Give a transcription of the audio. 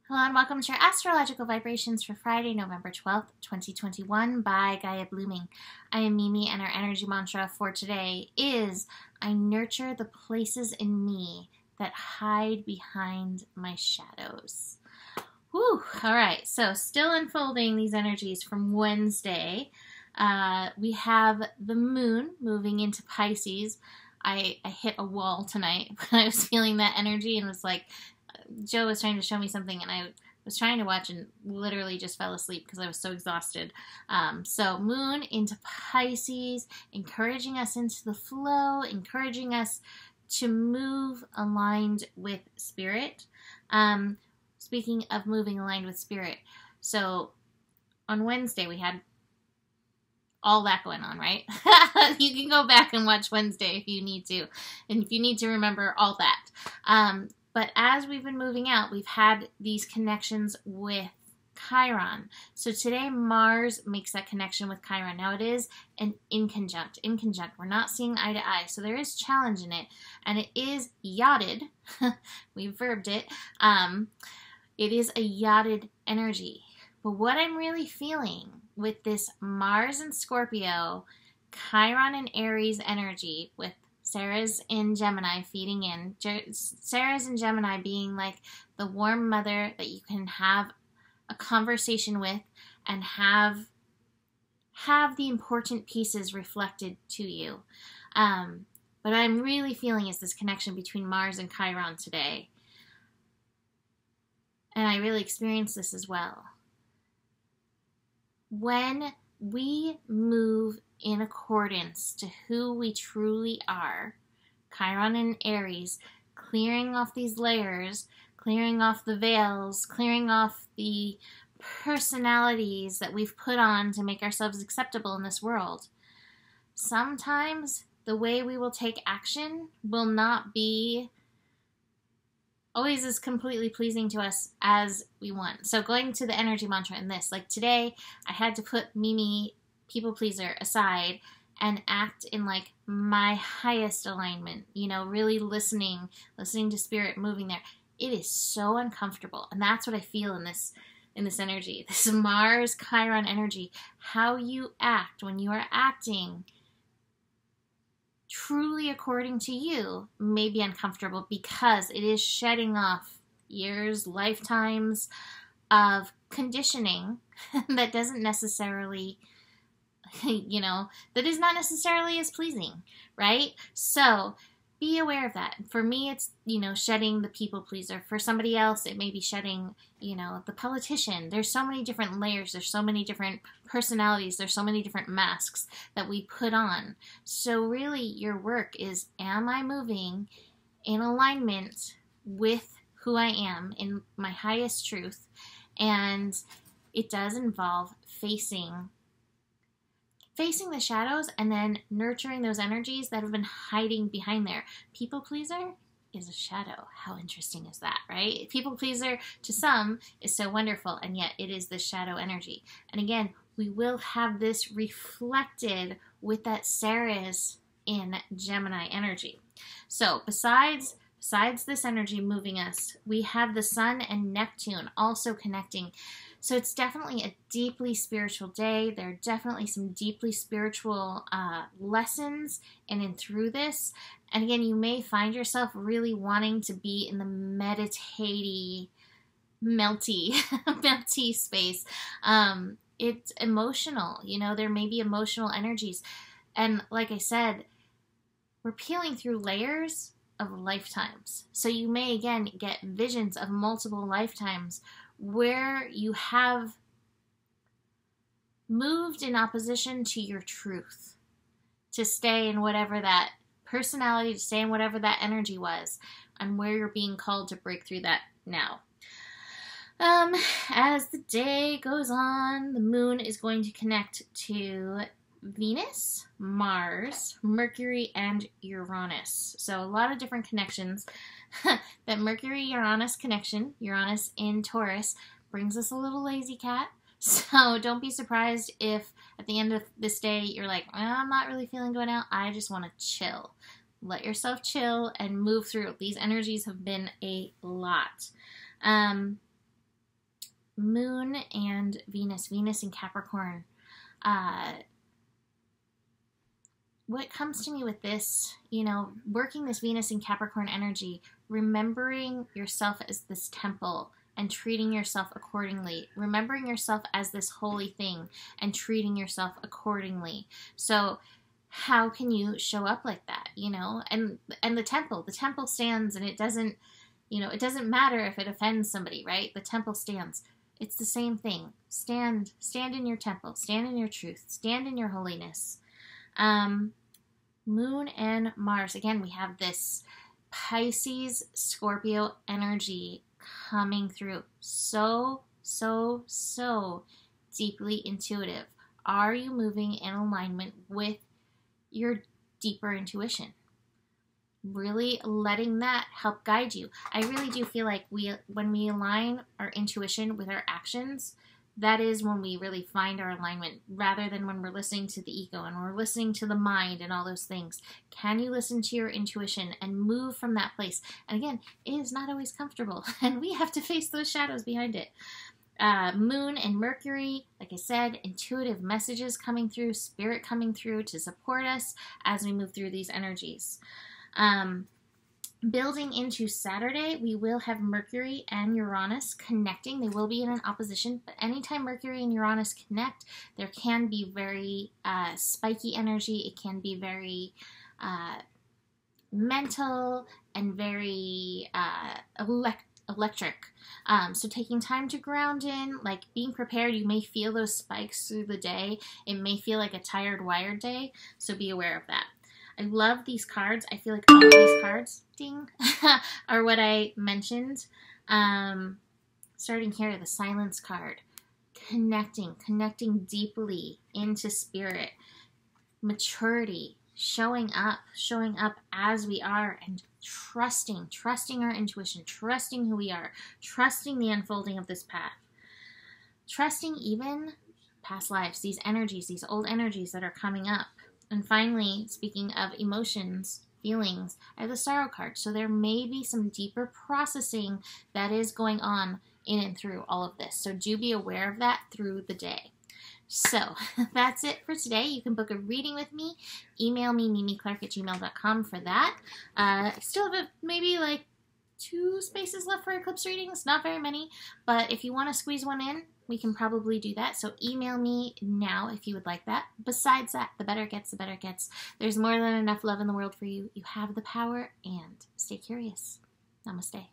Hello and welcome to your astrological vibrations for Friday, November 12th, 2021 by Gaia Blooming. I am Mimi and our energy mantra for today is, I nurture the places in me that hide behind my shadows. Whew, all right, so still unfolding these energies from Wednesday. We have the moon moving into Pisces. I hit a wall tonight when I was feeling that energy and was like, Joe was trying to show me something and I was trying to watch and literally just fell asleep because I was so exhausted. So moon into Pisces, encouraging us into the flow, encouraging us to move aligned with spirit. Speaking of moving aligned with spirit, so on Wednesday we had all that going on, right? You can go back and watch Wednesday if you need to, and if you need to remember all that. But as we've been moving out, we've had these connections with Chiron. So today Mars makes that connection with Chiron. Now it is an inconjunct. We're not seeing eye to eye. So there is challenge in it. And it is yachted. We've verbed it. It is a yachted energy. But what I'm really feeling with this Mars and Scorpio, Chiron and Aries energy with Sarah's in Gemini feeding in. Sarah's in Gemini being like the warm mother that you can have a conversation with and have the important pieces reflected to you. But I'm really feeling is this connection between Mars and Chiron today. And I really experienced this as well. When we move in accordance to who we truly are, Chiron and Aries, clearing off these layers, clearing off the veils, clearing off the personalities that we've put on to make ourselves acceptable in this world. Sometimes the way we will take action will not be always as completely pleasing to us as we want. So going to the energy mantra in this, like today, I had to put Mimi, people pleaser, aside and act in like my highest alignment, really listening to spirit, moving there. It is so uncomfortable. And that's what I feel in this energy, this Mars Chiron energy. How you act when you are acting truly according to you may be uncomfortable because it is shedding off years, lifetimes of conditioning that doesn't necessarily, that is not necessarily as pleasing, right? So be aware of that. For me, it's, shedding the people pleaser. For somebody else, it may be shedding, the politician. There's so many different layers. There's so many different personalities. There's so many different masks that we put on. So really, your work is, am I moving in alignment with who I am in my highest truth? And it does involve facing the shadows and then nurturing those energies that have been hiding behind there. People pleaser is a shadow. How interesting is that, right? People pleaser to some is so wonderful, and yet it is the shadow energy. And again, we will have this reflected with that Ceres in Gemini energy. So besides this energy moving us, we have the Sun and Neptune also connecting. So it's definitely a deeply spiritual day. There are definitely some deeply spiritual lessons in through this. And again, you may find yourself really wanting to be in the meditative, melty space. It's emotional. There may be emotional energies. And like I said, we're peeling through layers of lifetimes. So you may, again, get visions of multiple lifetimes where you have moved in opposition to your truth, to stay in whatever that personality, to stay in whatever that energy was, and where you're being called to break through that now. As the day goes on, the moon is going to connect to Venus, Mars, Mercury, and Uranus. So a lot of different connections. That Mercury-Uranus connection, Uranus in Taurus, brings us a little lazy cat. So don't be surprised if at the end of this day you're like, I'm not really feeling going out. I just want to chill. Let yourself chill and move through. These energies have been a lot. Moon and Venus in Capricorn. What comes to me with this, you know, working this Venus in Capricorn energy, remembering yourself as this temple and treating yourself accordingly, remembering yourself as this holy thing and treating yourself accordingly. So how can you show up like that, you know? And the temple stands, and it doesn't, you know, it doesn't matter if it offends somebody, right? The temple stands. It's the same thing. Stand in your temple, stand in your truth, stand in your holiness. Moon and Mars. Again, we have this Pisces Scorpio energy coming through. So deeply intuitive. Are you moving in alignment with your deeper intuition? Really letting that help guide you. I really do feel like when we align our intuition with our actions, that is when we really find our alignment, rather than when we're listening to the ego and we're listening to the mind and all those things. Can you listen to your intuition and move from that place? And again, it is not always comfortable, and we have to face those shadows behind it. Moon and Mercury, like I said, intuitive messages coming through, spirit coming through to support us as we move through these energies. Building into Saturday, we will have Mercury and Uranus connecting. They will be in an opposition, but anytime Mercury and Uranus connect, there can be very spiky energy. It can be very mental and very electric. So taking time to ground in, like being prepared. You may feel those spikes through the day. It may feel like a tired, wired day, so be aware of that. I love these cards. I feel like all of these cards, ding, are what I mentioned. Starting here, the Silence card. Connecting deeply into spirit. Maturity, showing up as we are, and trusting our intuition, trusting who we are, trusting the unfolding of this path. Trusting even past lives, these energies, these old energies that are coming up. And finally, speaking of emotions, feelings, I have the Sorrow card. So there may be some deeper processing that is going on in and through all of this. So do be aware of that through the day. So that's it for today. You can book a reading with me. Email me, mimiclark@gmail.com for that. I still have maybe like 2 spaces left for eclipse readings. Not very many, but if you want to squeeze one in, we can probably do that. So email me now if you would like that. Besides that, the better it gets, the better it gets. There's more than enough love in the world for you. You have the power, and stay curious. Namaste.